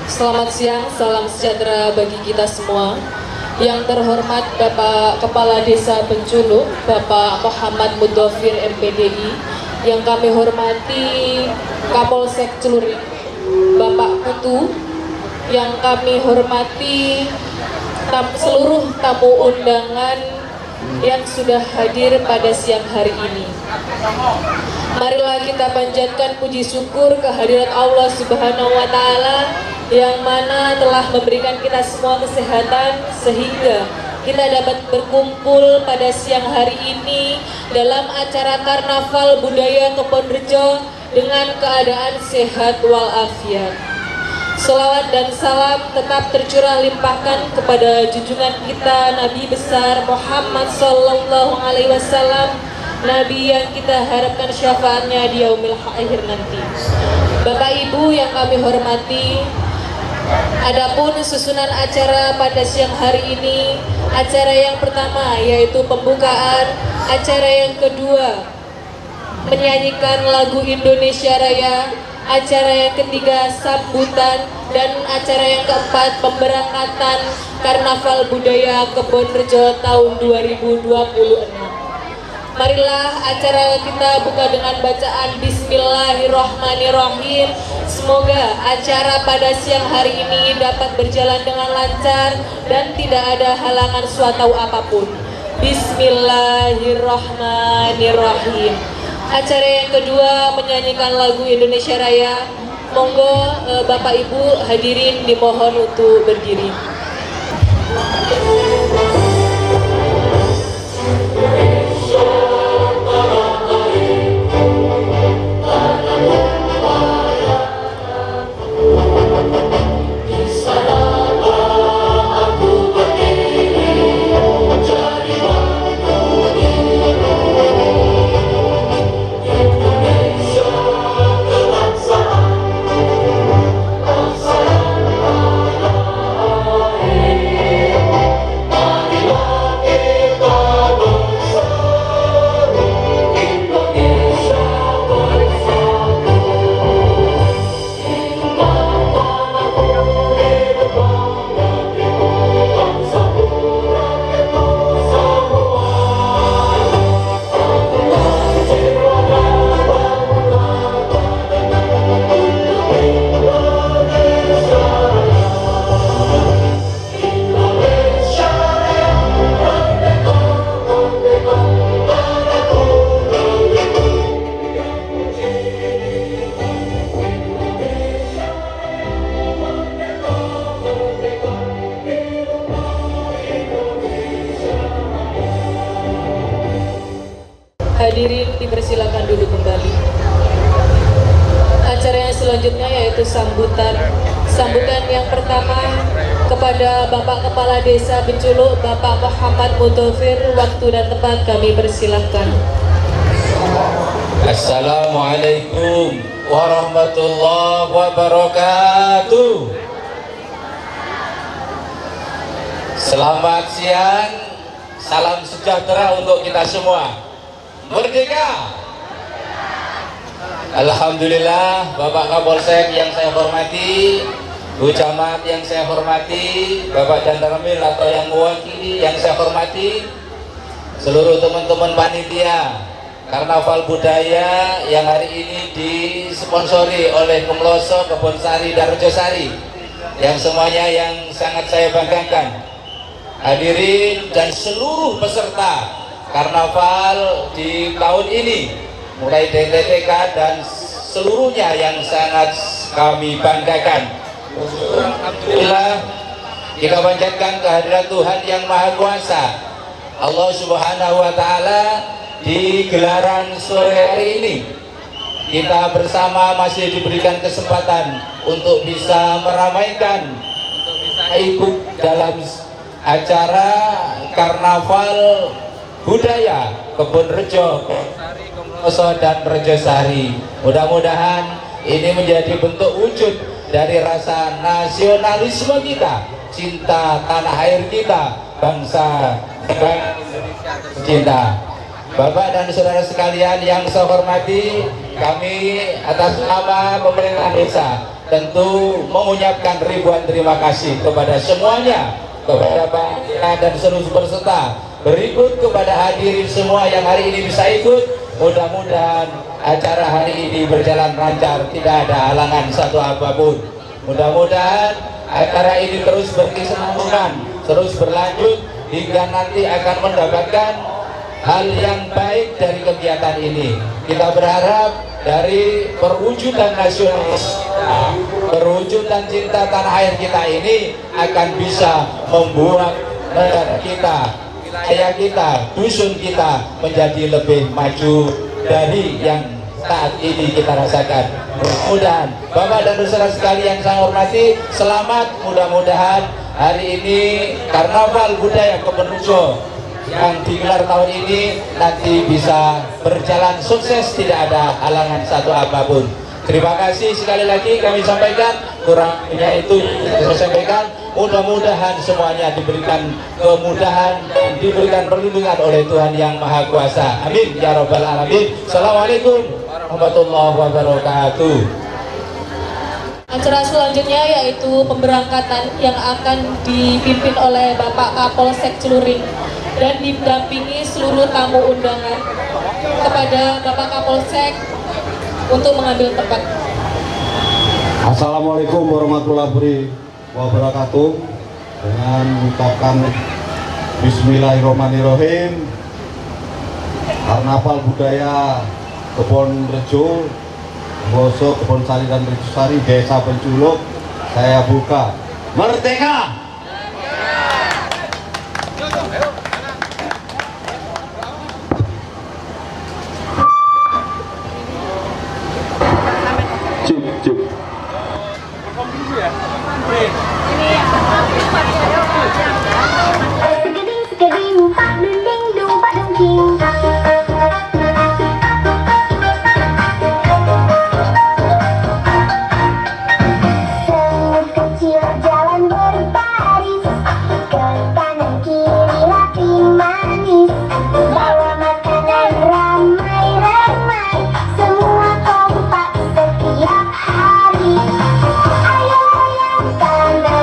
Selamat siang, salam sejahtera bagi kita semua. Yang terhormat Bapak Kepala Desa Benculuk, Bapak Muhammad Mudhofir MPDI. Yang kami hormati Kapolsek Celuring, Bapak Putu. Yang kami hormati seluruh tamu undangan yang sudah hadir pada siang hari ini. Marilah kita panjatkan puji syukur kehadirat Allah Subhanahu wa Ta'ala yang mana telah memberikan kita semua kesehatan sehingga kita dapat berkumpul pada siang hari ini dalam acara Karnaval Budaya Kebonrejo dengan keadaan sehat walafiat. Selawat dan salam tetap tercurah limpahkan kepada junjungan kita Nabi besar Muhammad Sallallahu Alaihi Wasallam, Nabi yang kita harapkan syafaatnya di yaumil akhir nanti. Bapak Ibu yang kami hormati, adapun susunan acara pada siang hari ini, acara yang pertama yaitu pembukaan, acara yang kedua menyanyikan lagu Indonesia Raya, acara yang ketiga sambutan, dan acara yang keempat pemberangkatan Karnaval Budaya Kebonrejo tahun 2026. Marilah acara kita buka dengan bacaan Bismillahirrahmanirrahim. Semoga acara pada siang hari ini dapat berjalan dengan lancar dan tidak ada halangan suatu apapun. Bismillahirrahmanirrahim. Acara yang kedua menyanyikan lagu Indonesia Raya. Monggo Bapak Ibu hadirin dimohon untuk berdiri. Hadirin dipersilakan duduk kembali. Acara yang selanjutnya yaitu sambutan. Sambutan yang pertama kepada Bapak Kepala Desa Benculuk, Bapak Muhammad Mudhofir. Waktu dan tempat kami persilahkan. Assalamualaikum warahmatullahi wabarakatuh. Selamat siang, salam sejahtera untuk kita semua. Merdeka! Alhamdulillah, Bapak Kapolsek yang saya hormati, Bu Camat yang saya hormati, Bapak Jandarmil atau yang mewakili yang saya hormati, seluruh teman-teman panitia Karnaval Budaya yang hari ini disponsori oleh Kemloso, Kebonsari, dan Rejosari, yang semuanya yang sangat saya banggakan. Hadirin dan seluruh peserta Karnaval di tahun ini, mulai dari TTK dan seluruhnya yang sangat kami banggakan. Alhamdulillah, kita panjatkan kehadiran Tuhan yang Maha Kuasa, Allah Subhanahu wa Ta'ala. Di gelaran sore hari ini kita bersama masih diberikan kesempatan untuk bisa meramaikan, untuk bisa ikut dalam acara Karnaval Budaya Kebonrejo, Kemloso, dan Rejosari. Mudah-mudahan ini menjadi bentuk wujud dari rasa nasionalisme kita, cinta tanah air kita, bangsa Indonesia tercinta. Bapak dan saudara sekalian yang saya hormati, kami atas nama pemerintah desa tentu mengucapkan ribuan terima kasih kepada semuanya, kepada panitia dan seluruh peserta. Berikut kepada hadirin semua yang hari ini bisa ikut, mudah-mudahan acara hari ini berjalan lancar, tidak ada halangan satu apapun. Mudah-mudahan acara ini terus berkesinambungan, terus berlanjut hingga nanti akan mendapatkan hal yang baik dari kegiatan ini. Kita berharap dari perwujudan nasionalis, perwujudan cinta tanah air kita ini akan bisa membuat negara kita, wilayah kita, dusun kita menjadi lebih maju dari yang saat ini kita rasakan. Mudah-mudahan Bapak dan saudara sekalian saya hormati, selamat. Mudah-mudahan hari ini Karnaval Budaya Kepenujo yang digelar tahun ini nanti bisa berjalan sukses, tidak ada halangan satu apapun. Terima kasih sekali lagi kami sampaikan, kurangnya itu saya sampaikan. Mudah-mudahan semuanya diberikan kemudahan dan diberikan perlindungan oleh Tuhan Yang Maha Kuasa. Amin ya Rabbal Alamin. Assalamualaikum warahmatullahi wabarakatuh. Acara selanjutnya yaitu pemberangkatan yang akan dipimpin oleh Bapak Kapolsek Celuring dan didampingi seluruh tamu undangan. Kepada Bapak Kapolsek untuk mengambil tempat. Assalamualaikum warahmatullahi wabarakatuh. Dengan mengucapkan Bismillahirrahmanirrahim, Karnaval Budaya Kebon Rejo, Boso, Kebon Sari dan Rejo Sari, Desa Penculuk, saya buka. Merdeka! Cuk, cuk. Sekeding pak dunding dung pak dungking. Semut kecil jalan berbaris, ke kanan kiri rapi manis, bawa makanan ramai-ramai, semua kompak setiap hari. Ayo yang kanan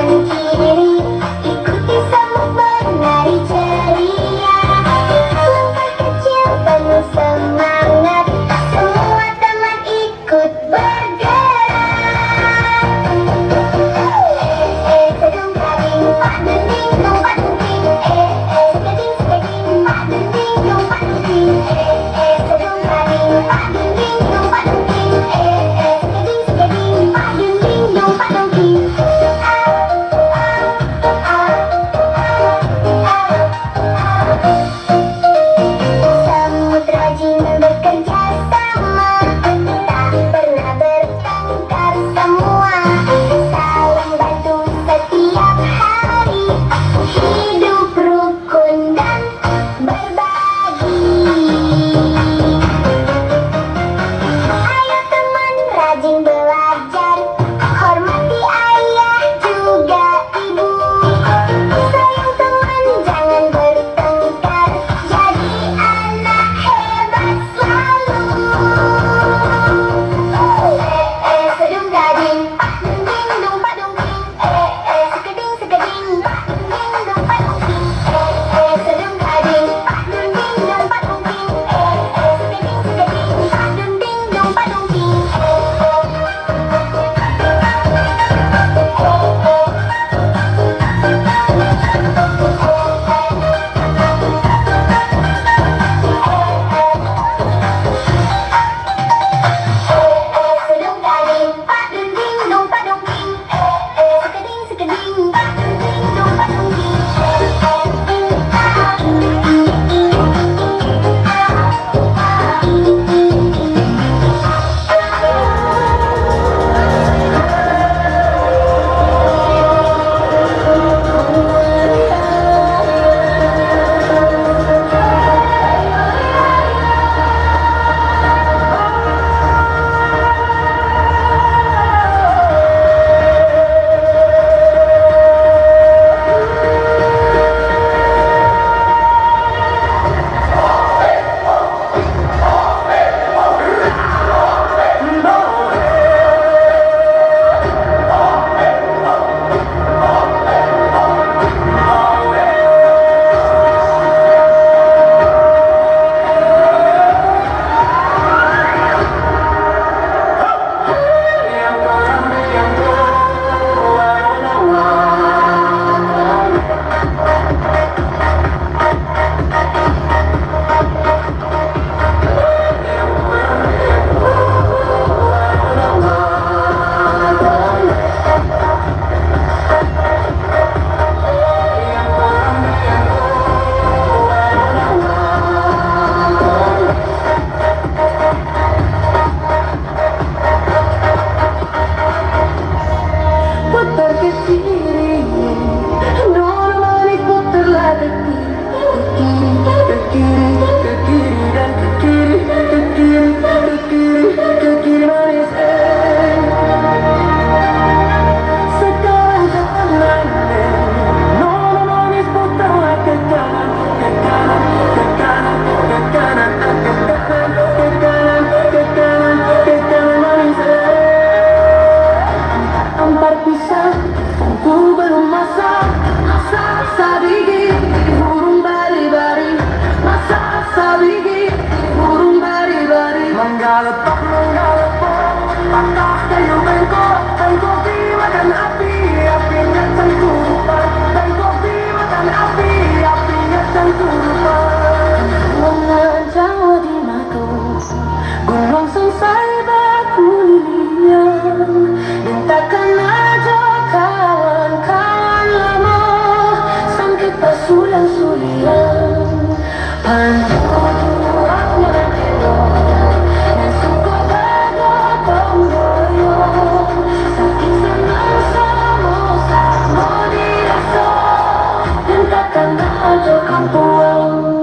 terkecil nona manis putarlah ke kiri ke kiri ke kiri dan ke kiri ke kiri ke kiri ke kiri manis sekarang jangan nona manis putarlah ke kanan ke kanan ke kanan ke kanan ke kanan ke kanan ke kanan ke kanan manis Ampar pisang, ku belum masak sabigi, burung bari-bari masak sabigi, burung bari-bari menggalepok, patah kayu bengkok dimakan api, apinya cengkurupan bengkok dimakan api, apinya cengkurupan mengancam di mako gunung selesai batu lilian takkan aja kawan-kawan lama sampai pasulan-sulian panjangnya dan suka pada pemboyong sakit senang sama dirasa dan takkan aja kampuang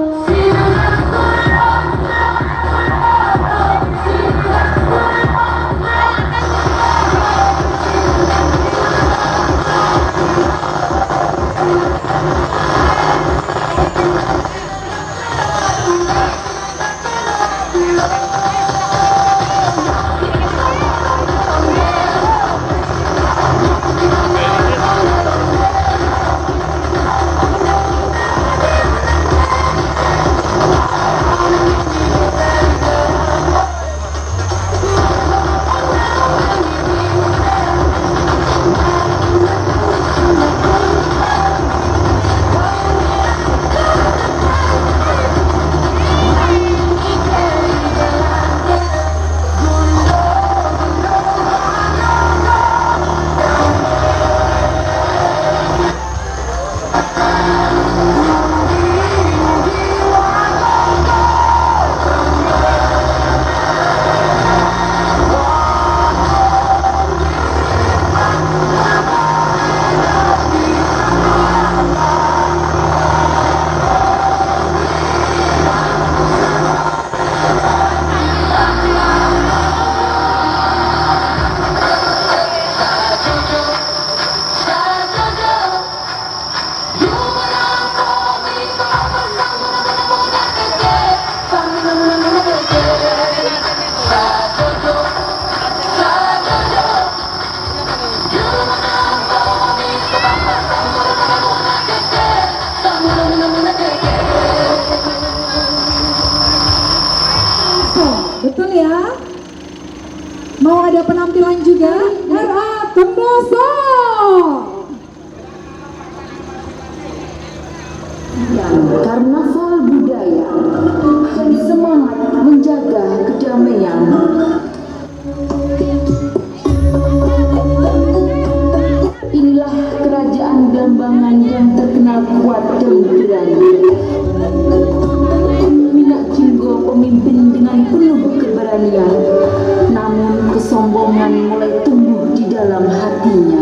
Betul ya? Mau ada penampilan juga? RA Pendoso. Karnaval budaya dan semangat menjaga kedamaian. Inilah kerajaan Blambangan yang terkenal kuat dan berani. Minak Jinggo pemimpin dengan penuh keberanian, namun kesombongan mulai tumbuh di dalam hatinya.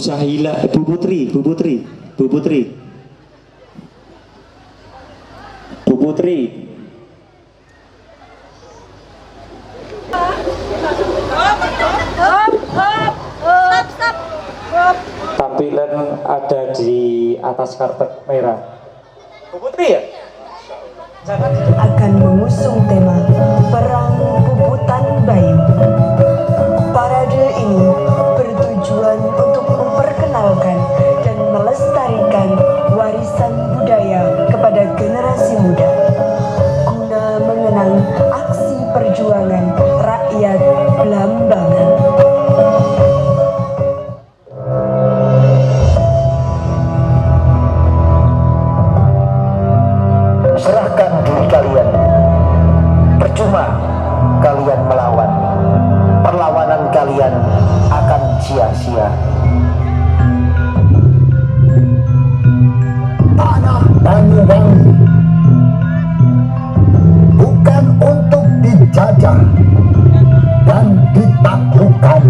Sahila, Bu Putri. Tampilan ada di atas karpet merah. Bu Putri ya? Akan mengusung tema Perang Puputan Bayu. Parade ini bertujuan untuk memperkenalkan dan melestarikan warisan budaya kepada generasi muda guna mengenang aksi perjuangan rakyat Blambangan. Serahkan diri kalian. Percuma kalian melawan. Perlawanan kalian akan sia-sia. Tanah Banyuwangi bukan untuk dijajah dan ditaklukkan.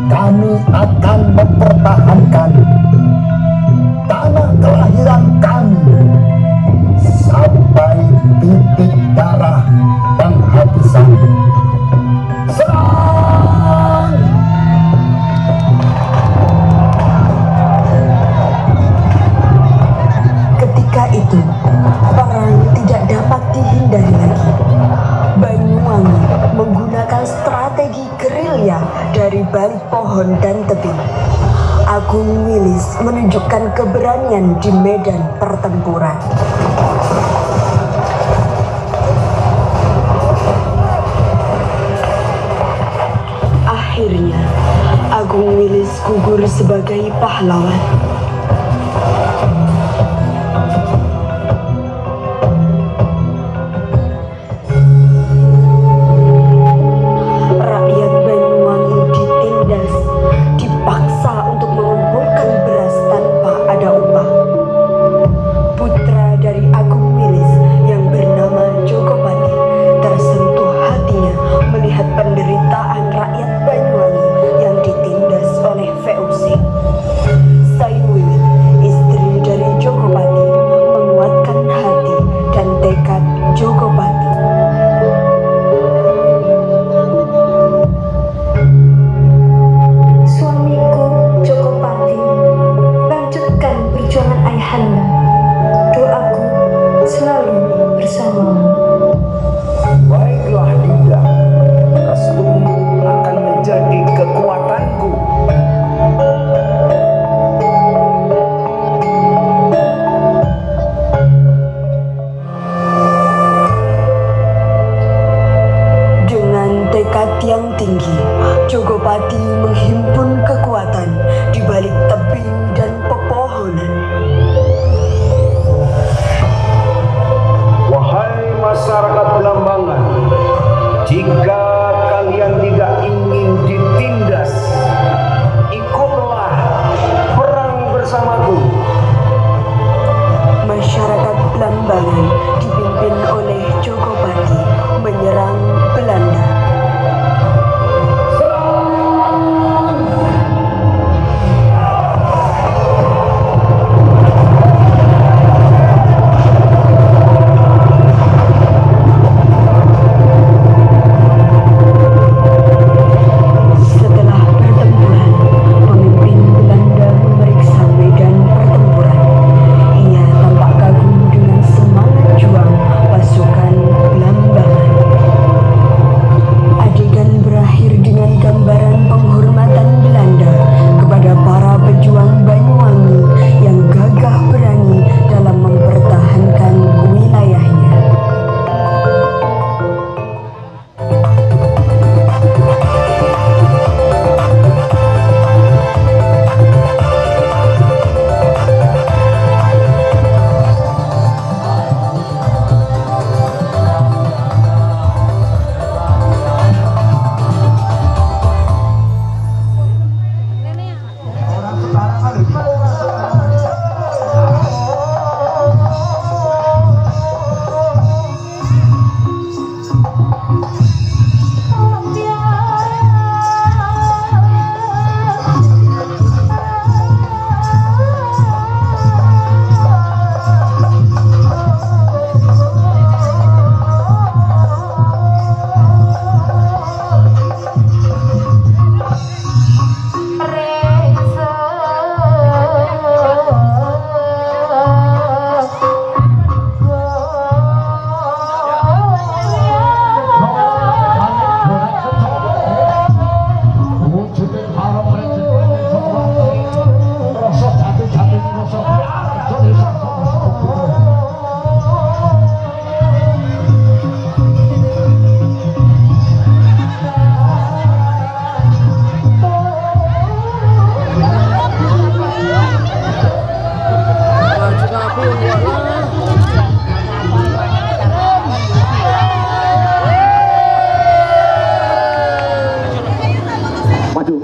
Kami akan mempertahankan tanah kelahiran kami sampai titik darah penghabisan. Serang! Ketika itu, perang tidak dapat dihindari lagi. Banyuwangi menggunakan strategi gerilya dari balik pohon dan tebing. Agung Wilis menunjukkan keberanian di medan pertempuran. Akhirnya, Agung Wilis gugur sebagai pahlawan. Rakyat Banyuwangi ditindas, dipaksa untuk mengumpulkan beras tanpa ada upah. Putra dari Agung Wilis yang bernama Jogopati tersentuh hatinya melihat penderitaan rakyat Banyuwangi yang ditindas oleh VOC. Sain Wiwit, istri dari Jogopati, menguatkan hati dan tekad Jogopati. Suamiku Jogopati, lanjutkan perjuangan ayahanda. Doaku selalu bersamamu. Baiklah Dinda, restumu akan menjadi kekuatanku. Dengan tekad yang tinggi, Jogopati menghimpun kekuatan di balik tebing dan pepohonan. Wahai masyarakat Blambangan, jika kalian tidak ingin ditindas, ikutlah perang bersamaku. Masyarakat Blambangan dipimpin oleh Jogopati menyerang Belanda.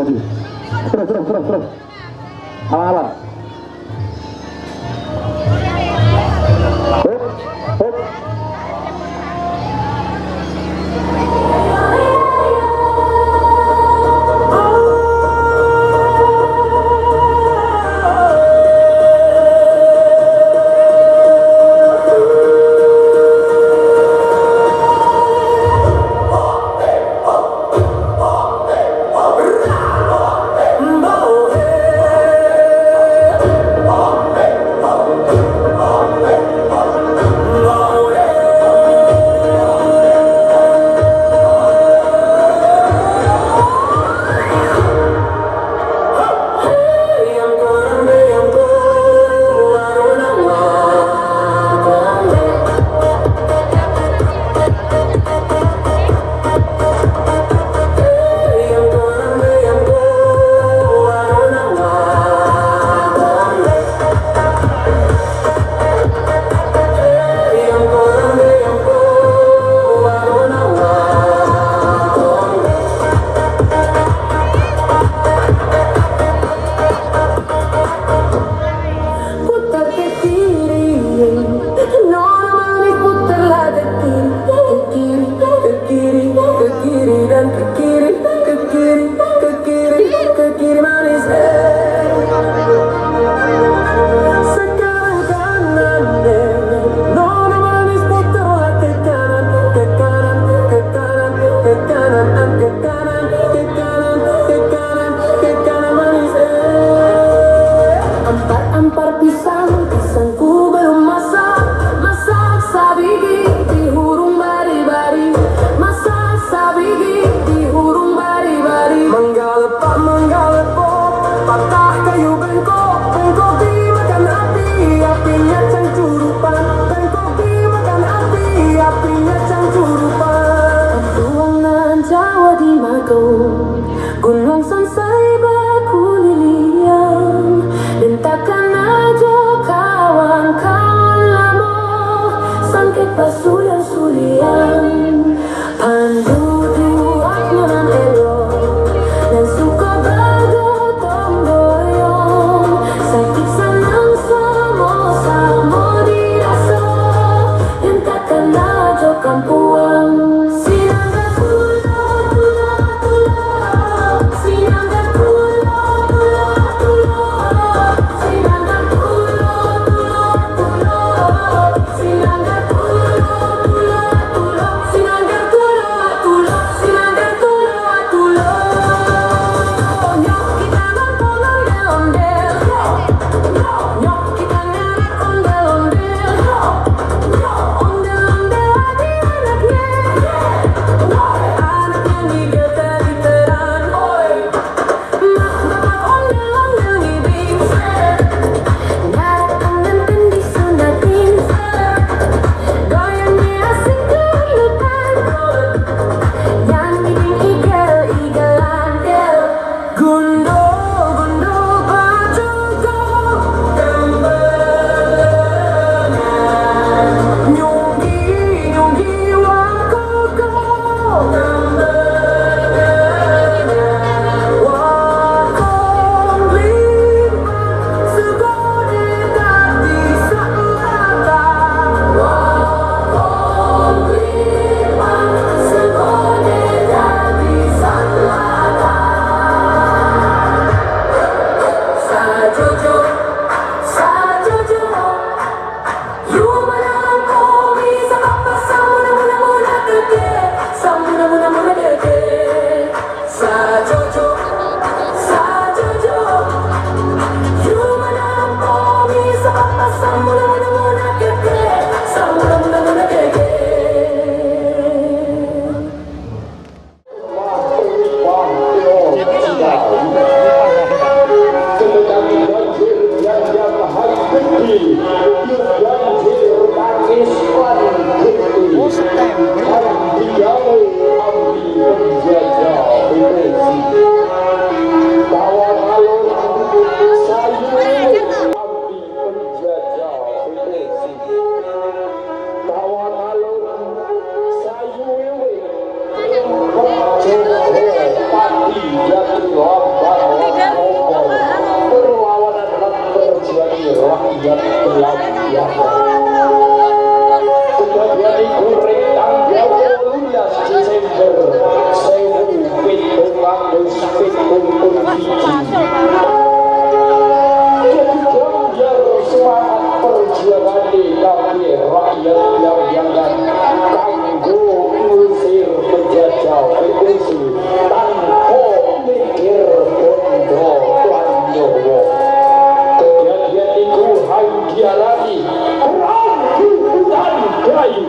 maju. Terus. Alah. Hop. Gunung Sansai berkulilian dan takkan aja kawan-kawan lama sangkit pasulian sulian pandu duaknya nan elok dan suka bergotong royong sakit senang sama-sama dirasa dan takkan aja kampuang. Jatuh semangat perjuangan di kaki rakyat yang dianggap kanggo ngusir penjajah Indonesia tanpa mikir bondo lan nyawa. Kejadian itu hayu dialami perang dan gayu.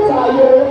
Sayur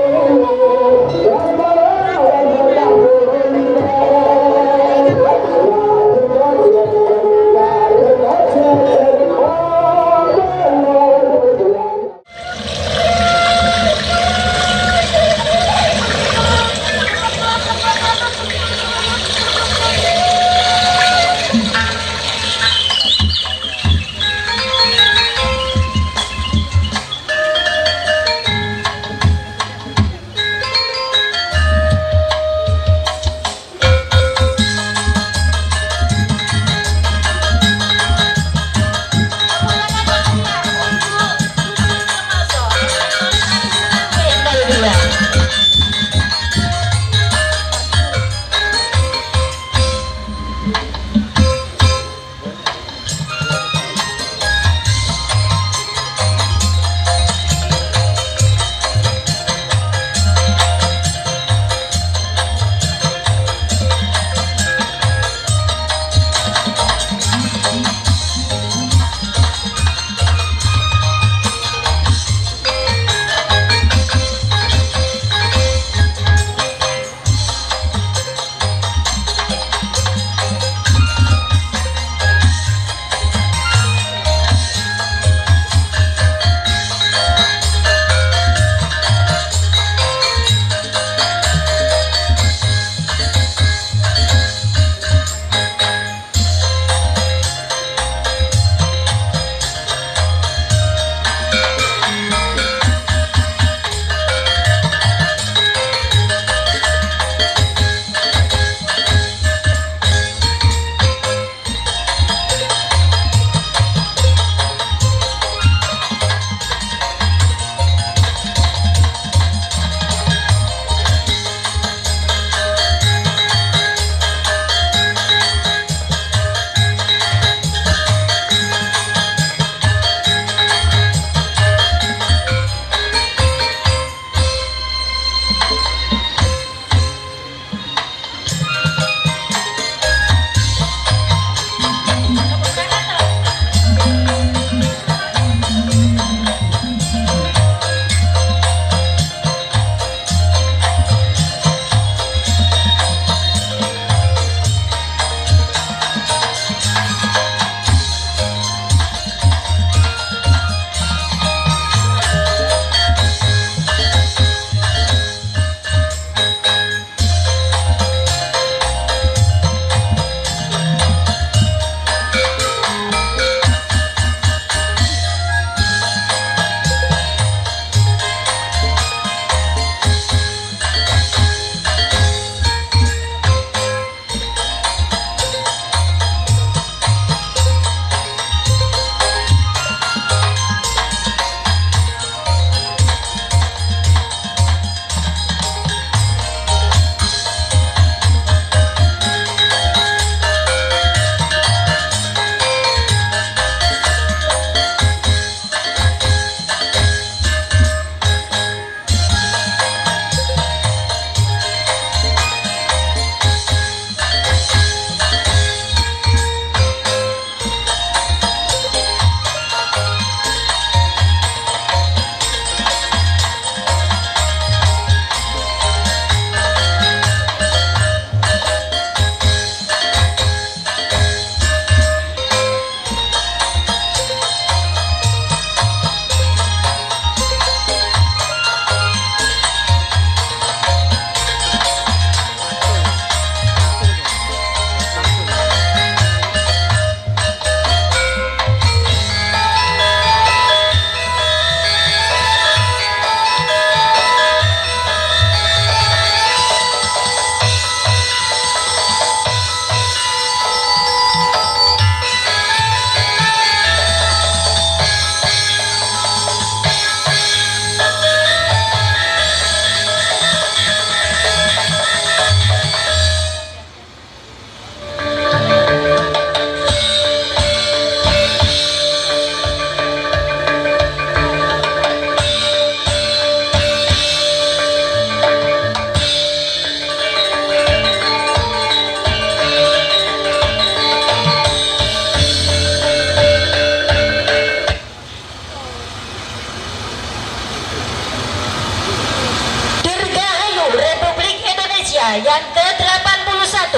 yang ke-81.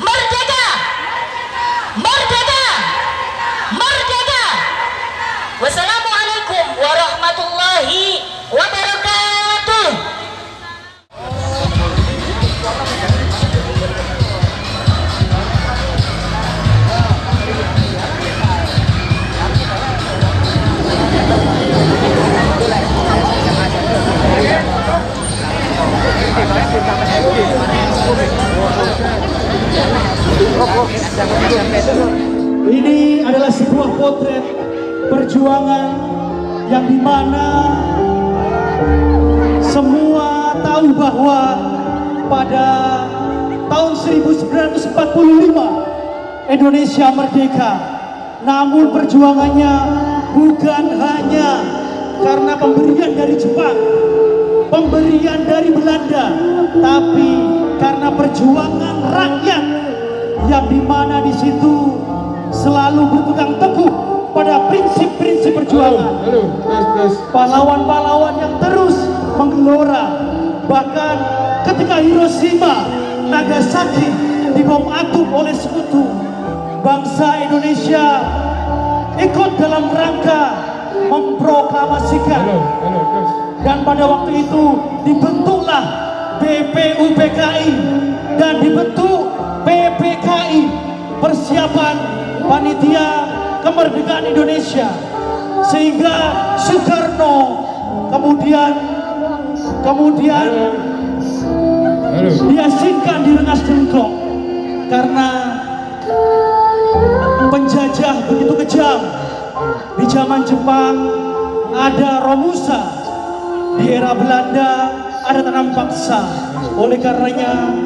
Merdeka! Merdeka! Merdeka! Wassalamualaikum warahmatullahi wabarakatuh. Ini adalah sebuah potret perjuangan yang dimana semua tahu bahwa pada tahun 1945 Indonesia merdeka, namun perjuangannya bukan hanya karena pemberian dari Jepang, pemberian dari Belanda, tapi karena perjuangan rakyat yang dimana di situ selalu berpegang teguh pada prinsip-prinsip perjuangan. Pahlawan-pahlawan yang terus menggelora, bahkan ketika Hiroshima, Nagasaki dibom atom oleh sekutu, bangsa Indonesia ikut dalam rangka memproklamasikan, dan pada waktu itu dibentuklah BPUPKI dan dibentuk PPKI, persiapan panitia kemerdekaan Indonesia, sehingga Soekarno kemudian diasingkan di Rengas Dengklok karena penjajah begitu kejam. Di zaman Jepang ada Romusa, di era Belanda ada tanam paksa. Oleh karenanya,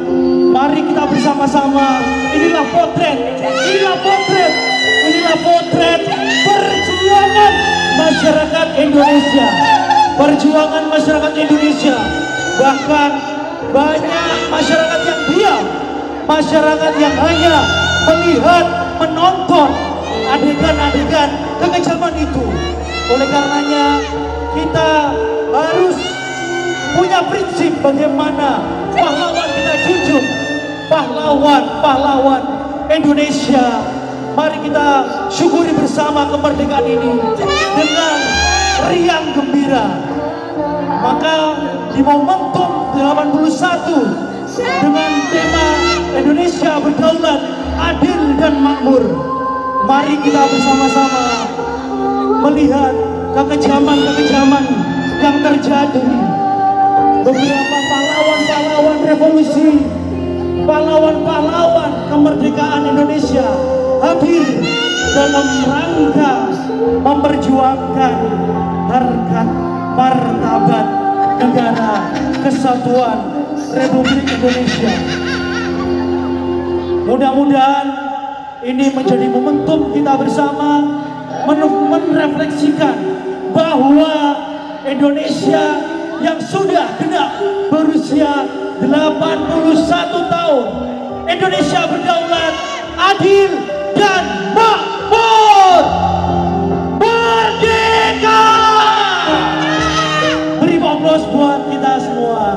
mari kita bersama-sama, inilah potret perjuangan masyarakat Indonesia, bahkan banyak masyarakat yang diam, masyarakat yang hanya melihat, menonton adegan-adegan kekejaman itu. Oleh karenanya, kita harus punya prinsip bagaimana pahlawan kita junjung, pahlawan Indonesia. Mari kita syukuri bersama kemerdekaan ini dengan riang gembira. Maka di momentum 81 dengan tema Indonesia berdaulat, adil dan makmur, mari kita bersama-sama melihat kekejaman yang terjadi. Beberapa pahlawan revolusi, pahlawan kemerdekaan Indonesia hadir dalam rangka memperjuangkan harkat martabat negara kesatuan Republik Indonesia. Mudah-mudahan ini menjadi momentum kita bersama merefleksikan bahwa Indonesia yang sudah genap berusia 81 tahun, Indonesia berdaulat, adil dan makmur, merdeka. Beri aplaus buat kita semua.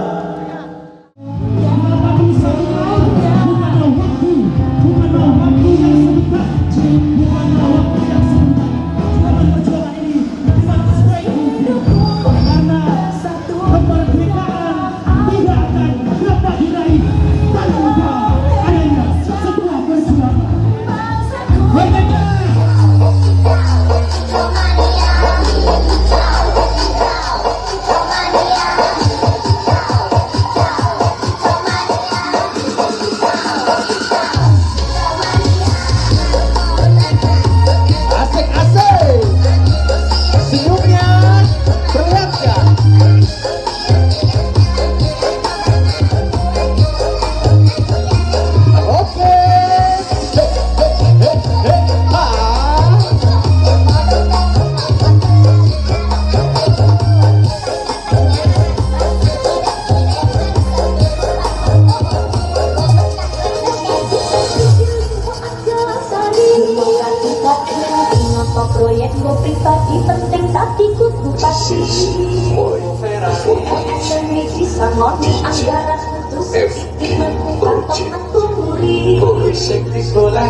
Proyek gue pribadi penting tadi gue bupati. Seni bisa ngoni anggaran untuk sedikit mengubah menturi. Sekti sekolah.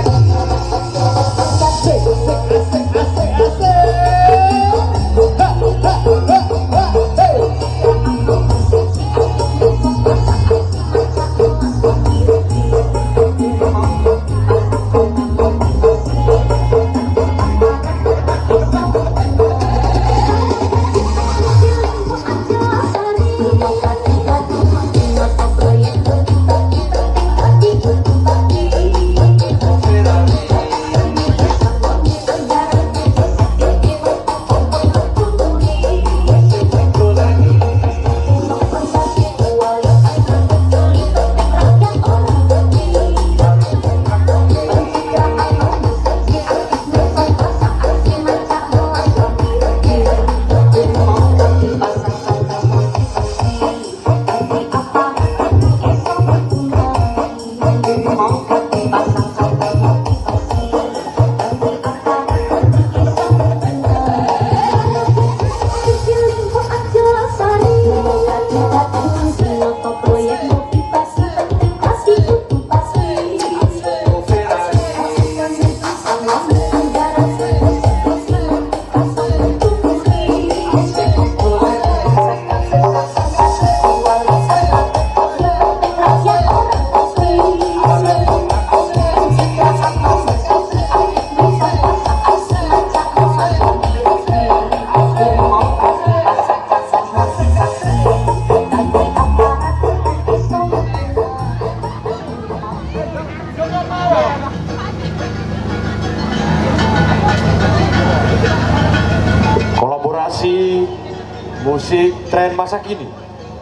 menjadi musik tren masa kini.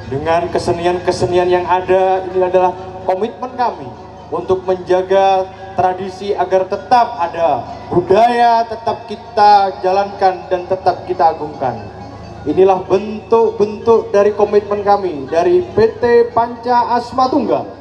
Dengan kesenian-kesenian yang ada, ini adalah komitmen kami untuk menjaga tradisi agar tetap ada budaya, tetap kita jalankan dan tetap kita agungkan. Inilah bentuk-bentuk dari komitmen kami dari PT Panca Asma Tunggal.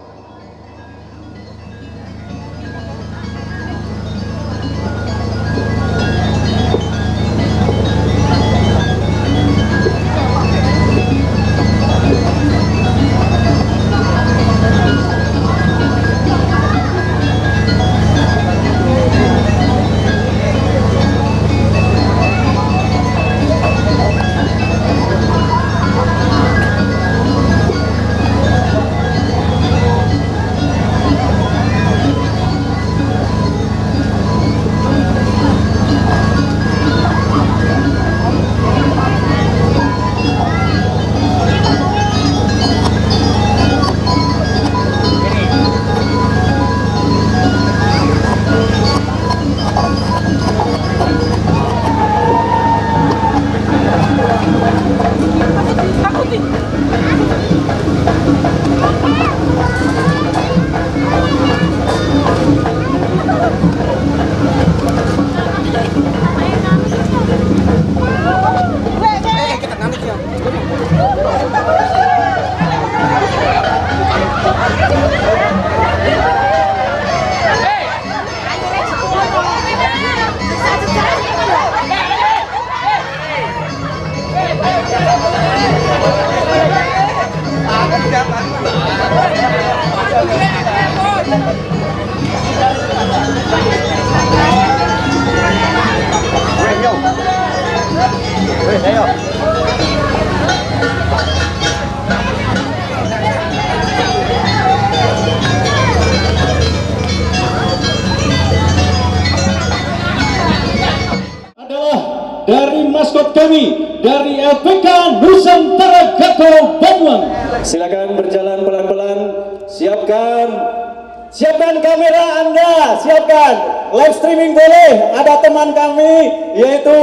Dari maskot kami dari LPK Nusantara Gakko Banyuwangi. Silakan berjalan pelan-pelan. Siapkan kamera Anda, siapkan live streaming boleh. Ada teman kami yaitu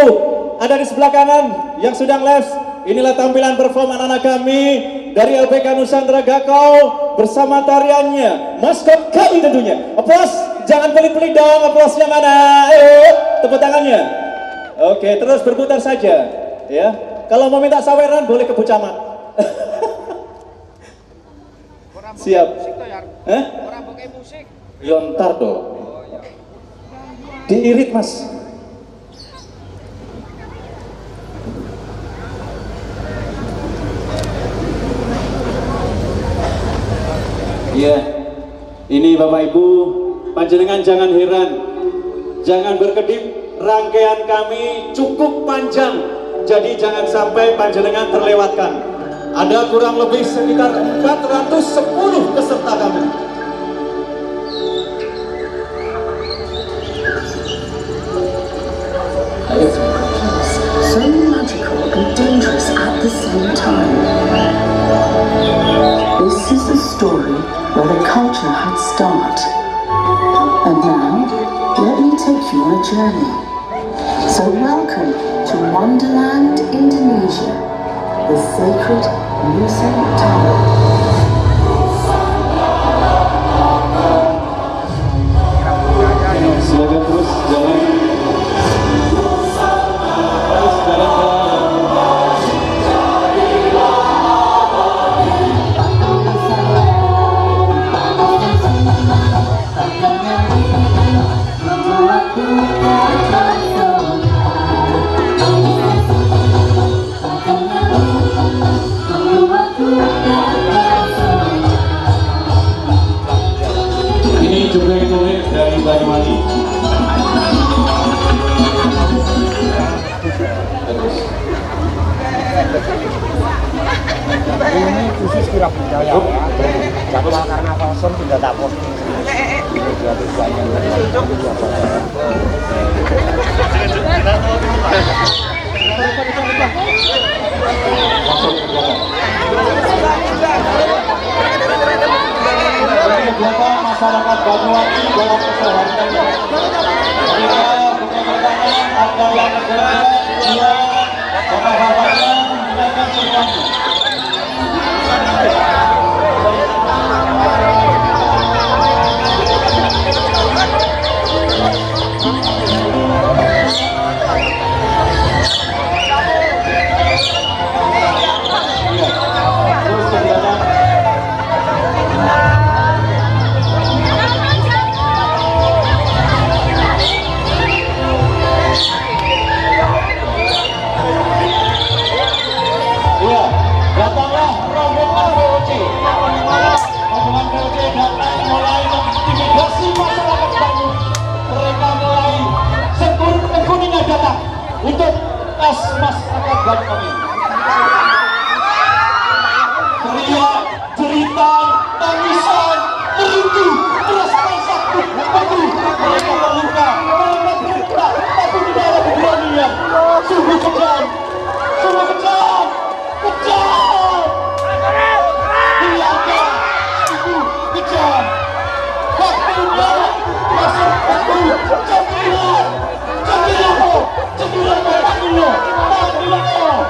ada di sebelah kanan yang sedang live. Inilah tampilan perform anak-anak kami dari LPK Nusantara Gakko bersama tariannya maskot kami tentunya. Aplaus, jangan pelit-pelit dong, aplausnya mana? Ayo, tepuk tangannya. Oke, terus berputar saja, ya. Kalau mau minta saweran boleh ke Bu Camat. Siap. Orang pakai musik. Yontar dong. Diirit, Mas. Ya, ini Bapak Ibu, panjenengan jangan heran, jangan berkedip. Rangkaian kami cukup panjang, jadi jangan sampai panjenengan terlewatkan. Ada kurang lebih sekitar 410 peserta kami. So magical and dangerous at the same time. This is the story where the culture had start. And now, let me take you on a journey. So welcome to Wonderland, Indonesia, the sacred Nusantara. Silakan terus jalan. Terus jalan. Ini juga tulis dari Banyuwangi. Ini khusus kira budaya ya. Jadwal karnaval son sudah tak posting. Masyarakat Banyuwangi dalam kesehariannya. Jika bekerja ada yang bekerja, dia bapak-bapak depan kami. Teriak, cerita, tangisan, merindu, merasakan sakit, pedih. Mereka terluka, mereka terluka, tapi tidak ada keberanian. Sungguh kejam, sungguh kejam, kejam. Hilangkan, sungguh kejam. Waktunya masih waktu. Cemilan, cemilan, cemilan, cemilan, cemilan.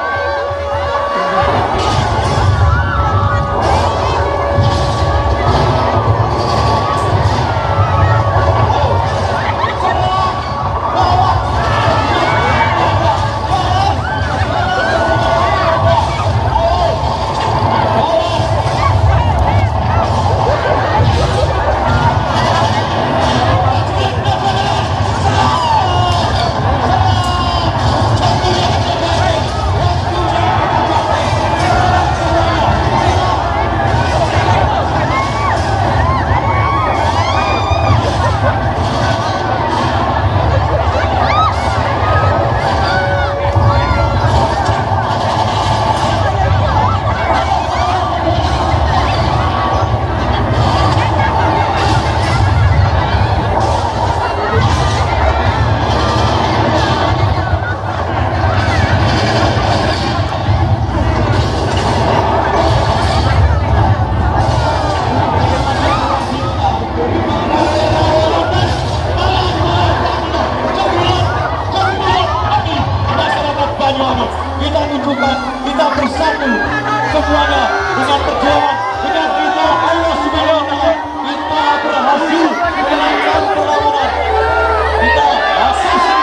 Kita tunjukkan, kita bersatu semuanya dengan perjuangan, dengan kita Allah Subhanahu wa Ta'ala. Kita berhasil menangkan perlawanan. Kita asasi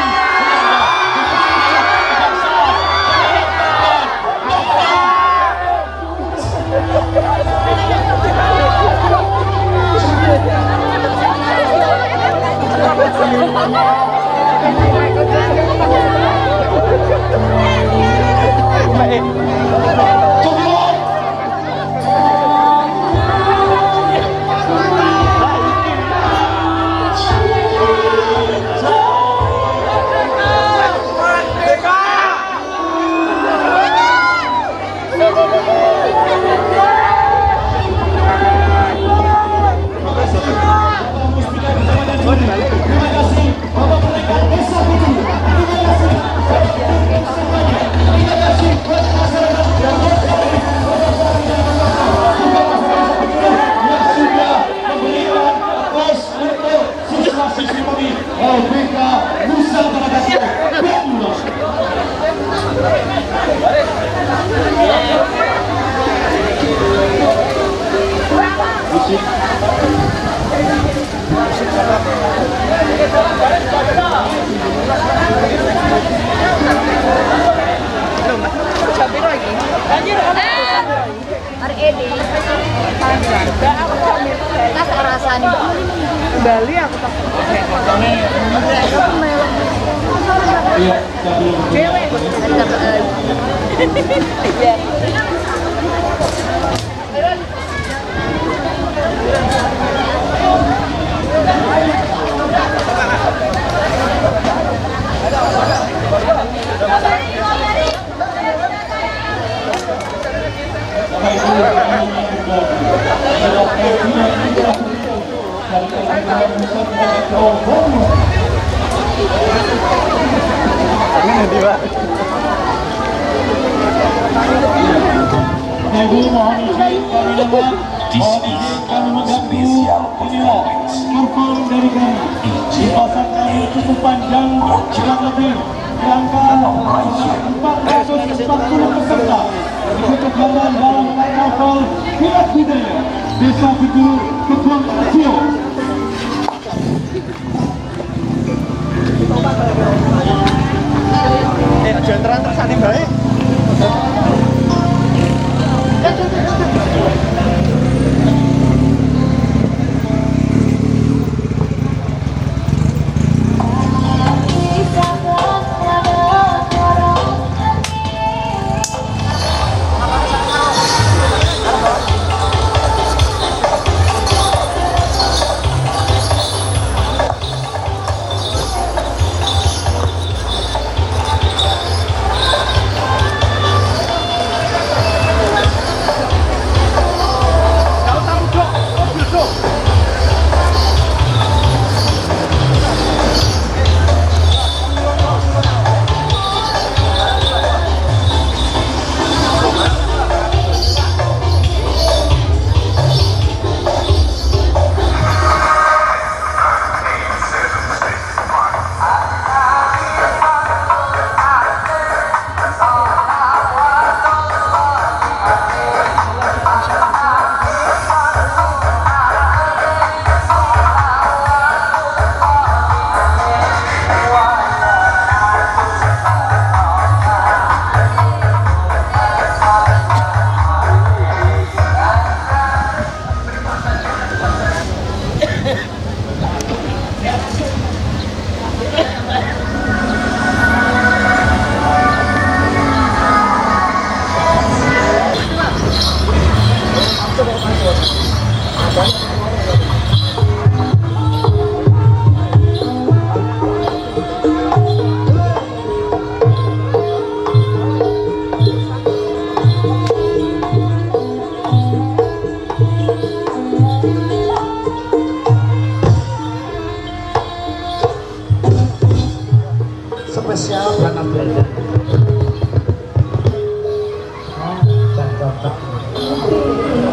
Bali aku tak cukup panjang, kurang lebih angka 440 peserta ikut jalan dalam karnaval Pilat Budaya Desa Bejulu, Kebon Rejo. Aja terang-terang sani baik. Spesial karena beda.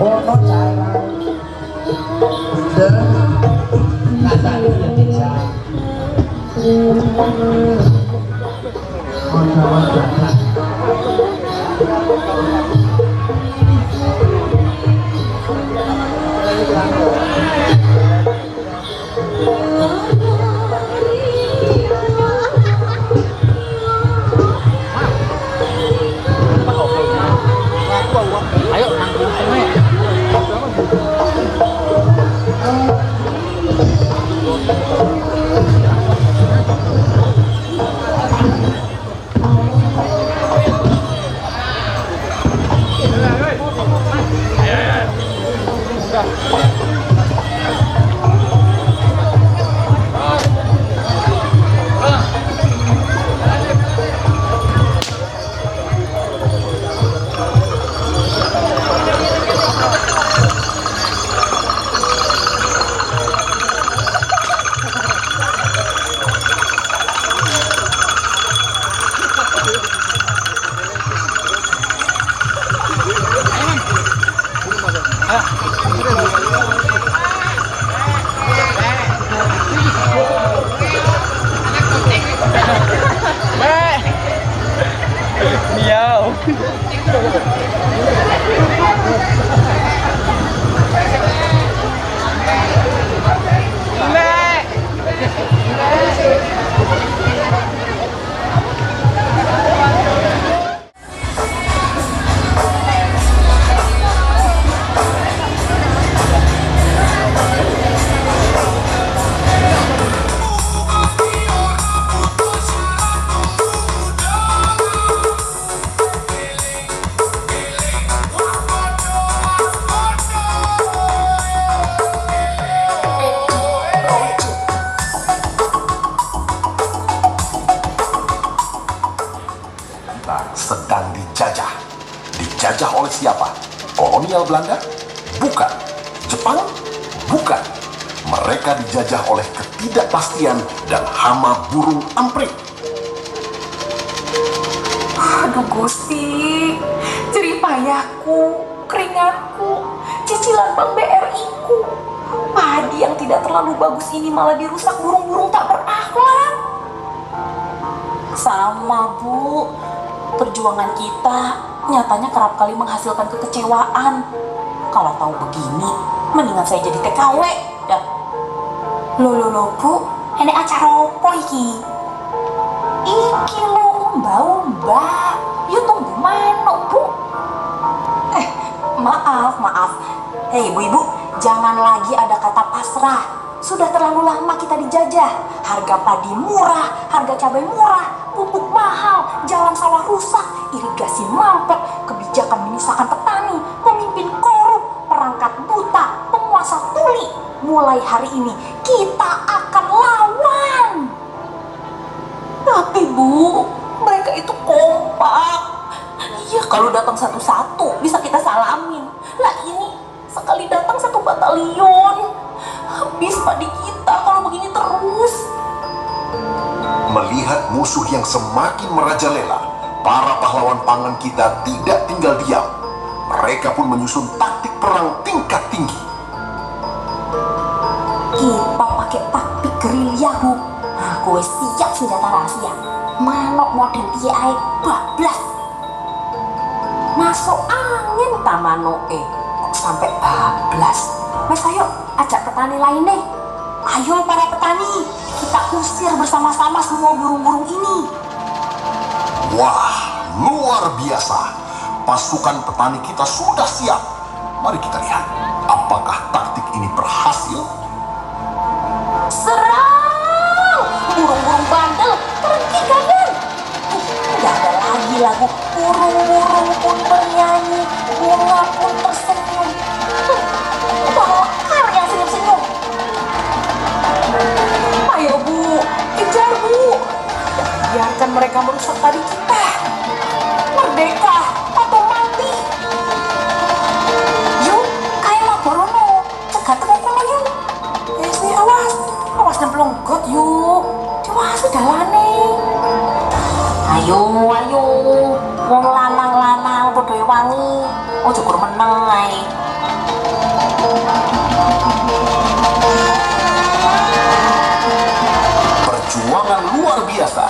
Kono cara dan kata dia bisa. Ayo, nanggung semua. Sedang dijajah. Dijajah oleh siapa? Kolonial Belanda? Bukan. Jepang? Bukan. Mereka dijajah oleh ketidakpastian dan hama burung amprik. Aduh Gusti, jerih payahku, keringatku, cicilan bank BRI-ku. Padi yang tidak terlalu bagus ini malah dirusak burung-burung tak berakhlak. Sama Bu, perjuangan kita nyatanya kerap kali menghasilkan kekecewaan. Kalau tahu begini, mendingan saya jadi TKW. Dah. Loh Bu, ini acara apa iki? Iki lo mbak, yuk tunggu mana Bu? Maaf. Hei ibu-ibu, jangan lagi ada kata pasrah. Sudah terlalu lama kita dijajah. Harga padi murah, harga cabai murah, pupuk mahal, jalan sawah rusak, irigasi mampet, kebijakan menyusahkan petani, pemimpin korup, perangkat buta, penguasa tuli. Mulai hari ini kita akan lawan. Tapi Bu, mereka itu kompak. Iya, kalau datang satu-satu bisa kita salamin. Lah ini sekali datang satu batalion. Habis padi kita kalau begini terus. Melihat musuh yang semakin merajalela, para pahlawan pangan kita tidak tinggal diam. Mereka pun menyusun taktik perang tingkat tinggi. Kita pakai taktik gerilya Bu. Gue siap senjata rahasia. Manok model IAE bablas. Masuk angin tamanoe. Kok sampai bablas? Mas ayo ajak petani lain deh. Ayo para petani, kita usir bersama-sama semua burung-burung ini. Wah, luar biasa. Pasukan petani kita sudah siap. Mari kita lihat, apakah taktik ini berhasil? Serang! Burung-burung bandel, pergi kalian! Tidak ada lagi lagu burung-burung pun bernyanyi, bunga pun tersenyum. Bawa wangi. Ojo kur meneng ae. Perjuangan luar biasa.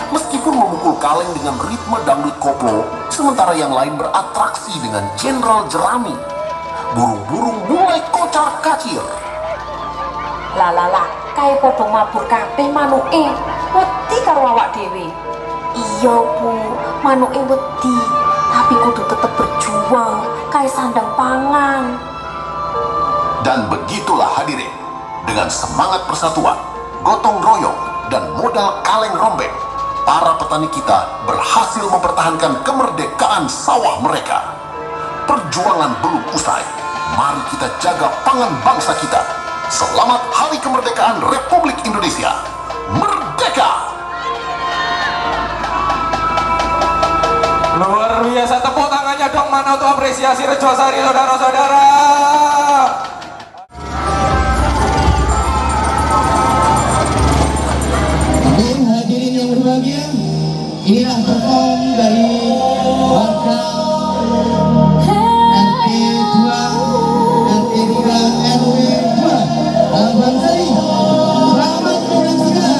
Meskipun memukul kaleng dengan ritme dangdut koplo, sementara yang lain beratraksi dengan Jenderal Jerami. Burung-burung mulai kocar-kacir. Lah, kae padha mabur kabeh manuke. Wedi karo awak dhewe. Iya, Bu, manuke wedi, tapi kudu tetep berjuang kae sandang pangan. Dan begitulah hadirin, dengan semangat persatuan, gotong royong, dan modal kaleng rombeng, para petani kita berhasil mempertahankan kemerdekaan sawah mereka. Perjuangan belum usai. Mari kita jaga pangan bangsa kita. Selamat Hari Kemerdekaan Republik Indonesia. Merdeka! Luar biasa, tepuk tangannya dong mana untuk apresiasi Rejosari saudara-saudara. Hadirin yang berbahagia, inilah perform dari warga RT 2 RT 3 RW 2 Albansari. Selamat menyaksikan.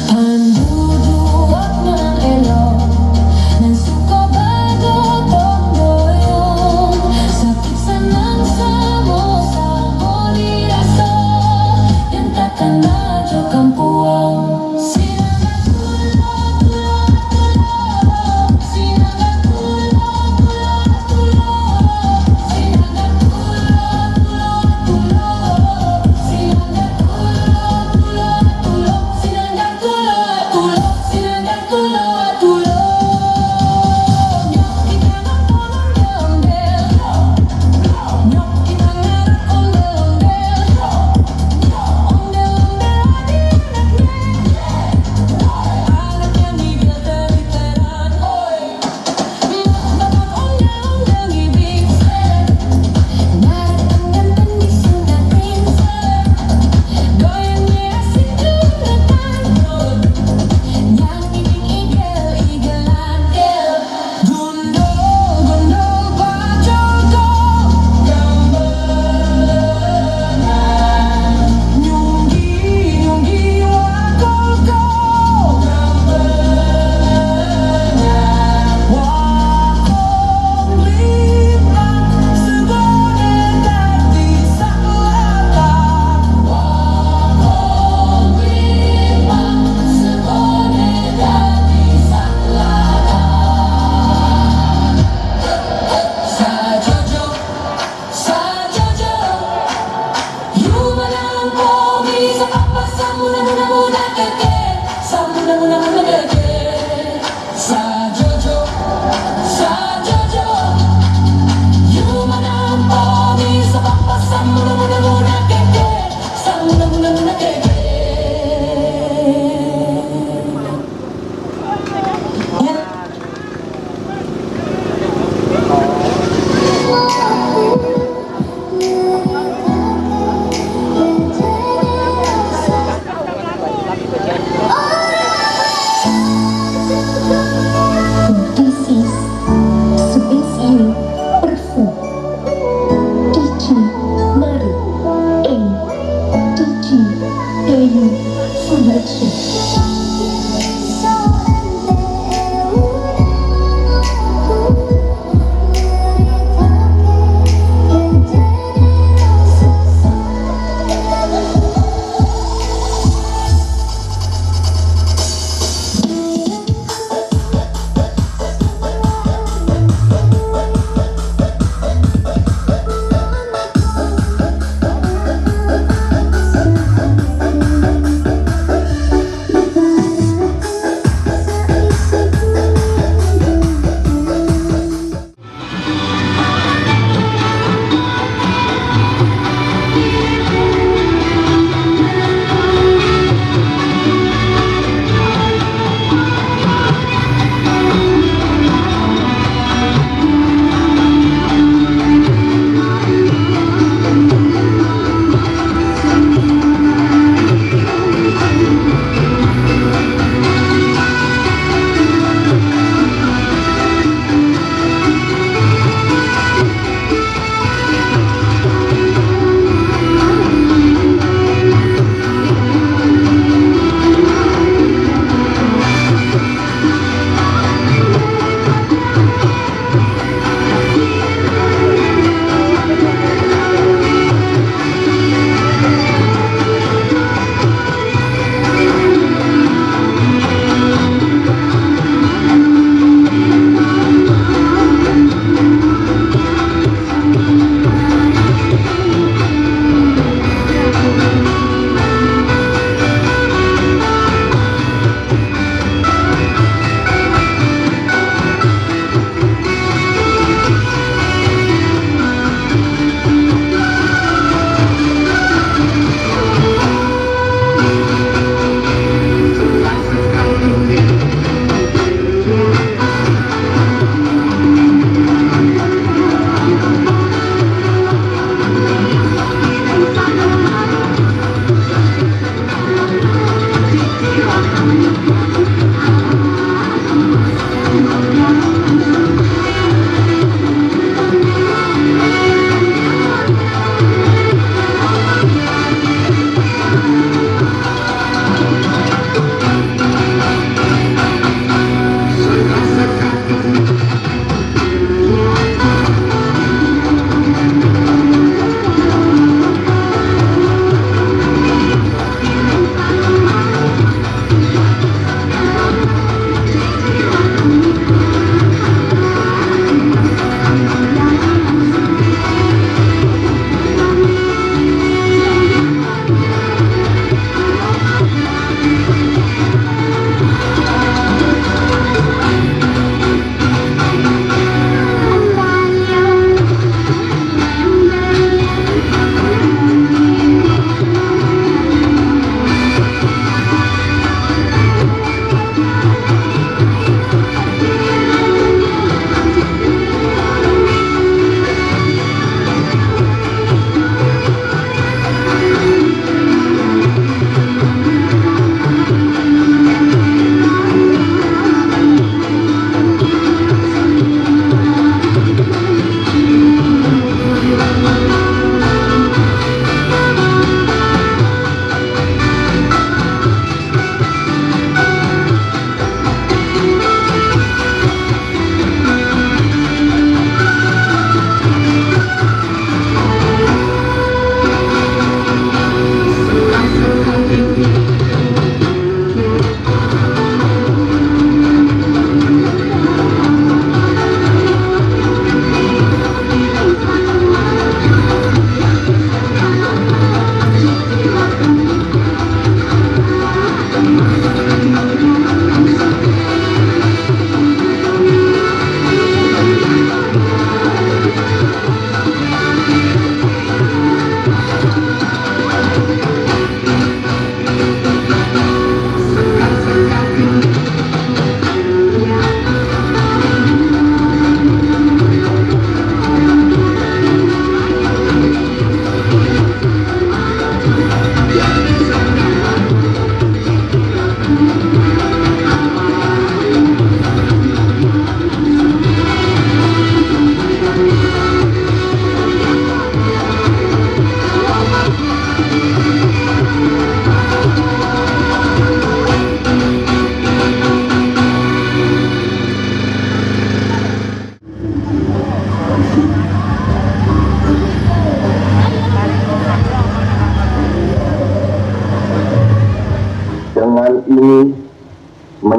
Pandu duak nan elok nan suka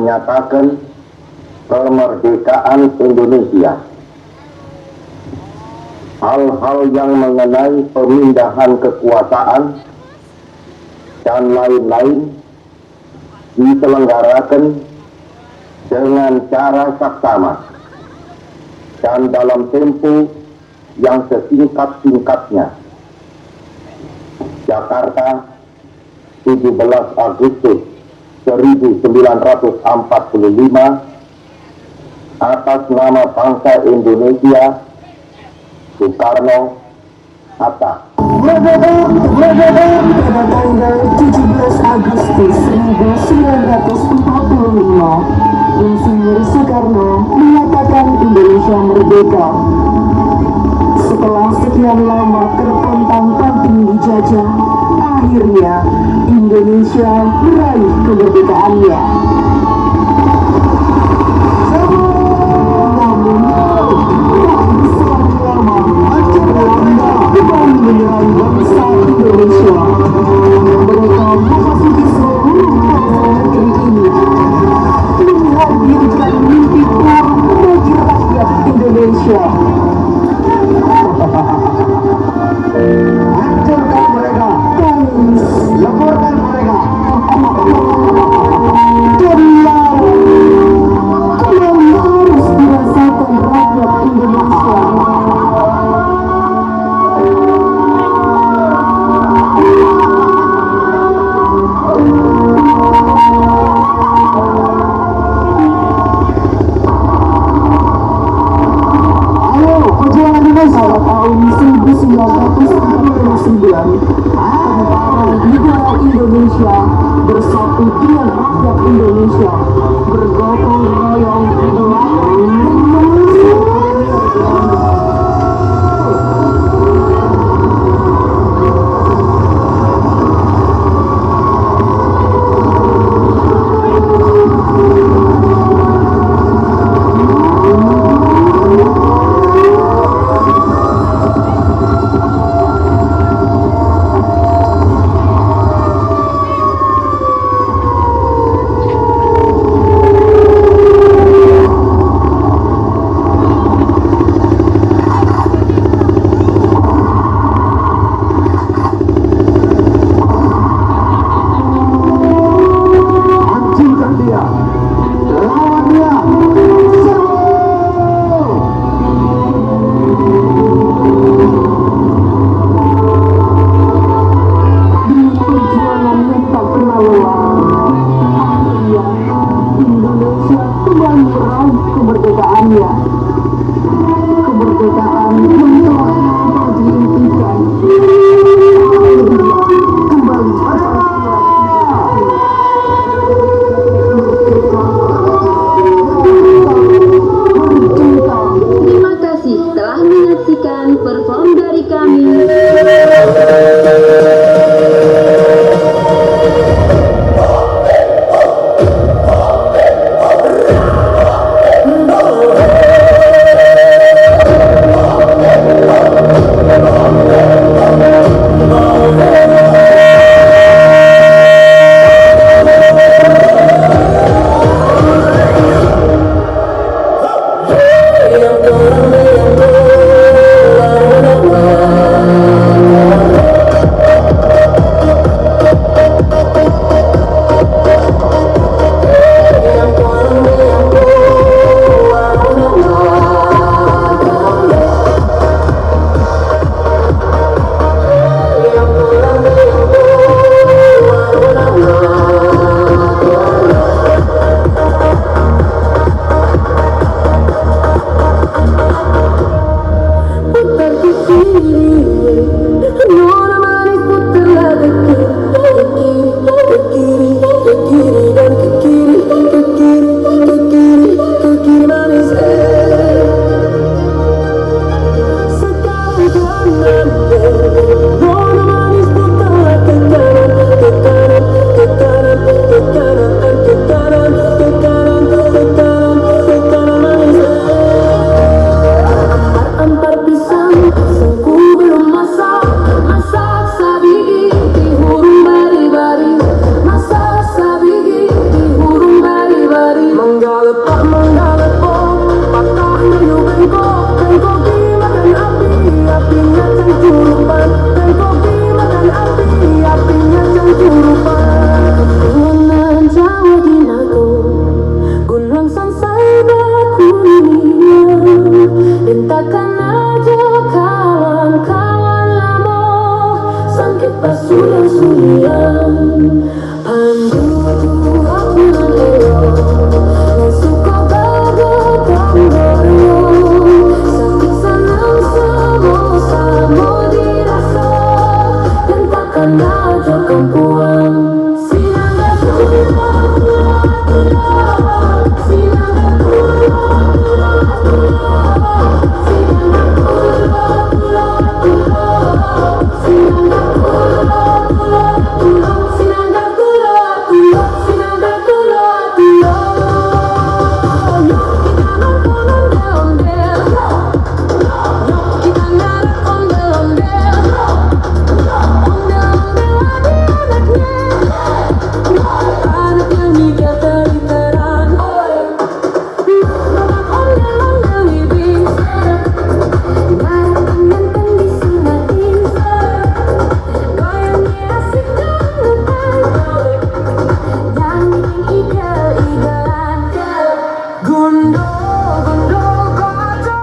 menyatakan kemerdekaan Indonesia. Hal-hal yang mengenai pemindahan kekuasaan dan lain-lain diselenggarakan dengan cara saksama dan dalam tempo yang sesingkat-singkatnya. Jakarta, 17 Agustus 1945, atas nama bangsa Indonesia, Soekarno, Hatta. Pada tanggal 17 Agustus 1945, Insinyur Soekarno menyatakan Indonesia merdeka. Setelah sekian lama terpontang-panting dijajah, akhirnya Indonesia meraih kemerdekaannya. Namun, tak sekian lama, Belanda kembali menyerang bangsa Indonesia. Mereka memasuki seluruh bangsa negeri ini, menghadirkan mimpi buruk bagi rakyat Indonesia. Hancurkan mereka, leburkan mereka. Yang harus dirasakan rakyat Indonesia. Ayo, perjuangan Indonesia. Pada tahun 1949, tentara negara Indonesia bersatu dengan rakyat Indonesia, bergotong royong melawan Hancurkan dia, lawan dia. dengan perjuangan yang tak pernah lelah. Akhirnya, Indonesia kembali meraih kemerdekaannya. Kemerdekaan yang telah lama diimpikan. Akhirnya, kembali Terima kasih telah menyaksikan perform dari kami. apa sudah suyang. Pandu aku nan elok, yang suka bergotong royong. Sakit senang sama-sama dirasa, dan takkan ada puang. Sinangga pura-pura, sinangga pura-pura, sinangga pura-pura, sinangga pura-pura, sinangga pura-pura, sinangga pura-pura. Kita ngarep ondel-ondel, anak yang mikir teriteran, ondel-ondel wibing, ngarep pengen disinatin, goyangnya asik dangdutan, yang bikin igel-igelan, gondo-gondo kocok.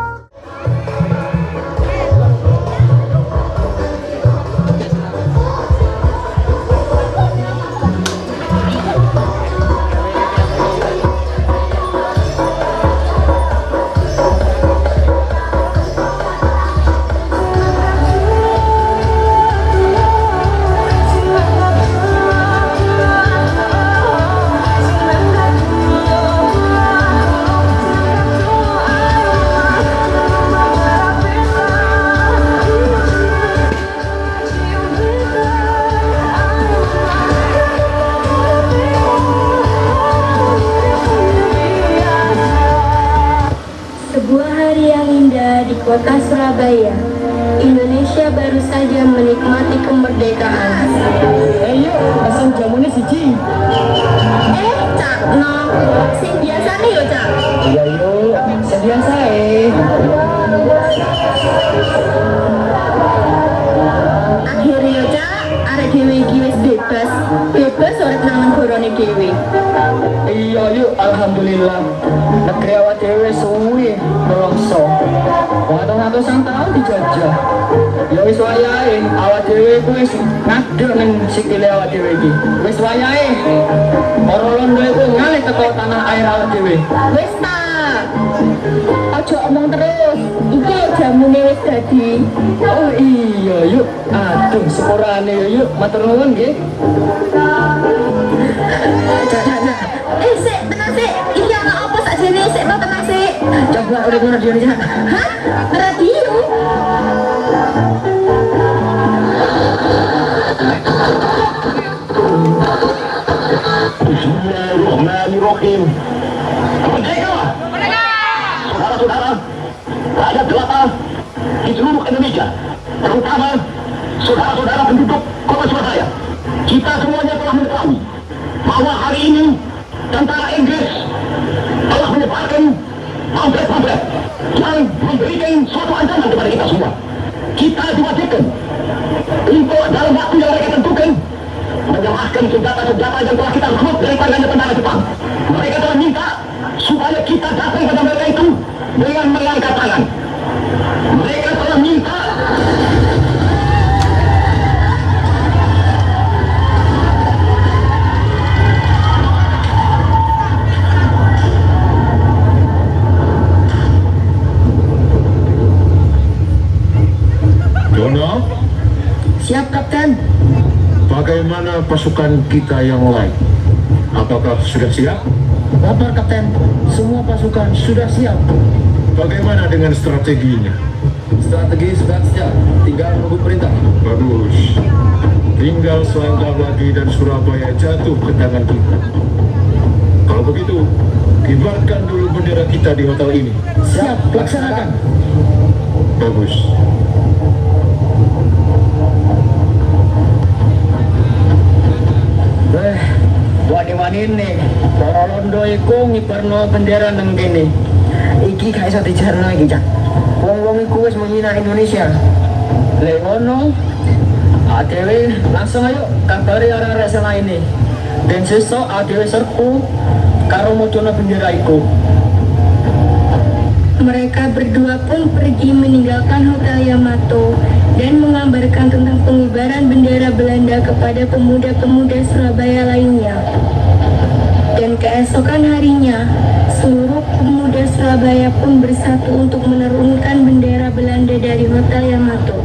Sebuah hari yang indah di kota Surabaya. Indonesia baru saja menikmati kemerdekaan. Ayo, asal jamunya siji. Cak, no, sing biasa nih yo, Cak. Iya yuk, sebiasa Akhirnya yo, Cak, arek dhewe iki wis bebas. Bebas urip nang negorane dhewe. Iya yuk, alhamdulillah. Negeri awak dhewe suwi melongso. Ratusan tahun dijajah. Ya wis wayahe, awak dhewe ku wis ngadeg ning sikile awak dhewe iki. Wis wayahe. Para londo iku ngalih teko tanah air awak dhewe. Wis ta. Ojo omong terus. Iki jamune wis dadi. Oh iya yuk. Aduh, sepurane yuk. Matur nuwun nggih. Cak. Sik, tenang sik. Iki ana apa sakjane sik to tenang sik. Coba urip ngono dhewe Cak. Hah? Radio? Bismillahirrahmanirrahim. Merdeka! Saudara-saudara, rakyat jelata di seluruh Indonesia, terutama saudara-saudara penduduk kota Surabaya, kita semuanya telah mengetahui bahwa hari ini tentara Inggris telah menyebarkan pamflet-pamflet yang memberikan suatu ancaman kepada kita semua. Kita diwajibkan untuk dalam waktu yang mereka tentukan menyerahkan senjata-senjata yang telah kita rekrut dari tangan tentara Jepang. Mereka telah minta supaya kita datang pada mereka itu dengan mengangkat tangan. Mereka telah minta Dono, Siap, Kapten. bagaimana pasukan kita yang lain? Apakah sudah siap? Kabar, Kapten. Semua pasukan sudah siap. Bagaimana dengan strateginya? strategi sudah siap. Tinggal menunggu perintah. Bagus. Tinggal selangkah lagi dan Surabaya jatuh ke tangan kita. Kalau begitu, kibarkan dulu bendera kita di hotel ini. Siap, laksanakan. Bagus. Wani-wani nih, para londo iku ngibarno bendera nang kene. Iki gak iso dijarno iki, Cak. Wong-wong iku wis menghina Indonesia. Lek ngono, adewe langsung ayo kabari arek-arek lainnya. Dan sesuk adewe serpu karo mojono bendera iku. Mereka berdua pun pergi meninggalkan Hotel Yamato dan mengabarkan tentang pengibaran bendera Belanda kepada pemuda-pemuda Surabaya lainnya. Dan keesokan harinya, seluruh pemuda Surabaya pun bersatu untuk menurunkan bendera Belanda dari Hotel Yamato.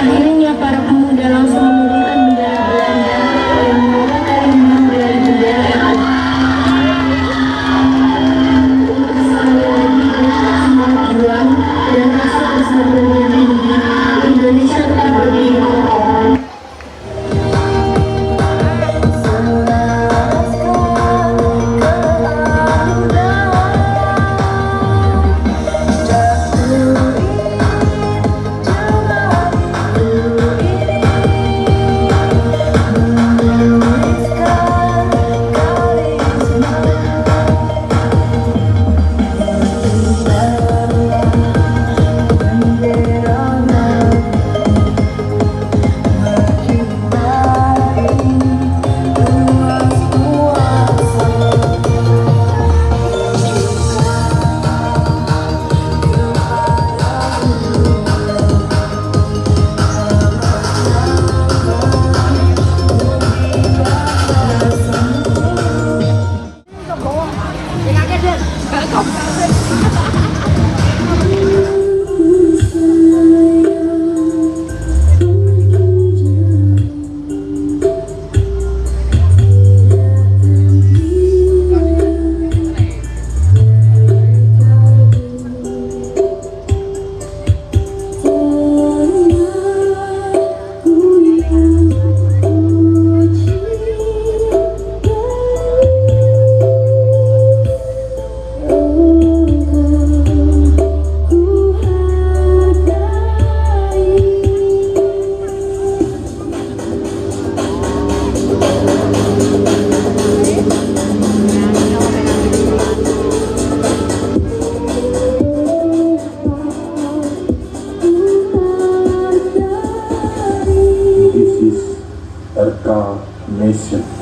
Akhirnya para pemuda langsung menurunkan bendera Belanda dan menurunkan dari bendera yang untuk sekali lagi semangat juang dan rasa persatuan yang tinggi, Indonesia tetap berdiri kokoh. RK Nation.